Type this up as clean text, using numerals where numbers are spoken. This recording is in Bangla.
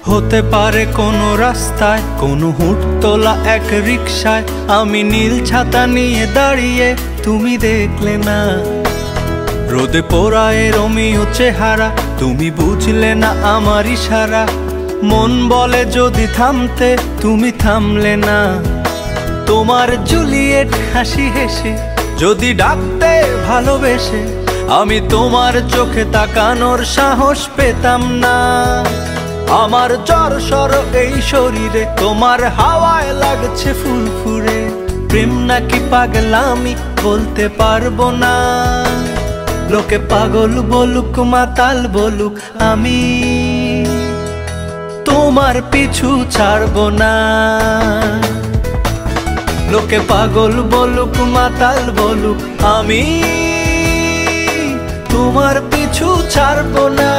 হতে পারে কোনো রাস্তায়, কোনো হুটতোলা এক রিকশায় আমি নীল ছাতা নিয়ে দাঁড়িয়ে, তুমি দেখলে না। রোদে পোড়ায় রোমিও চেহারা, তুমি বুঝলে না আমার ইশারা। মন বলে যদি থামতে, তুমি থামলে না। তোমার জুলিয়েট হাসি হেসে যদি ডাকতে ভালোবেসে, আমি তোমার চোখে তাকানোর সাহস পেতাম না। আমার জ্বর সর এই শরীরে, তোমার হাওয়ায় লাগছে ফুরফুরে। প্রেম নাকি পাগলামি বলতে পারবো না। লোকে পাগল বলুক মাতাল বলুক, আমি তোমার পিছু ছাড়বো না। লোকে পাগল বলুক মাতাল বলুক, আমি তোমার পিছু ছাড়বো না।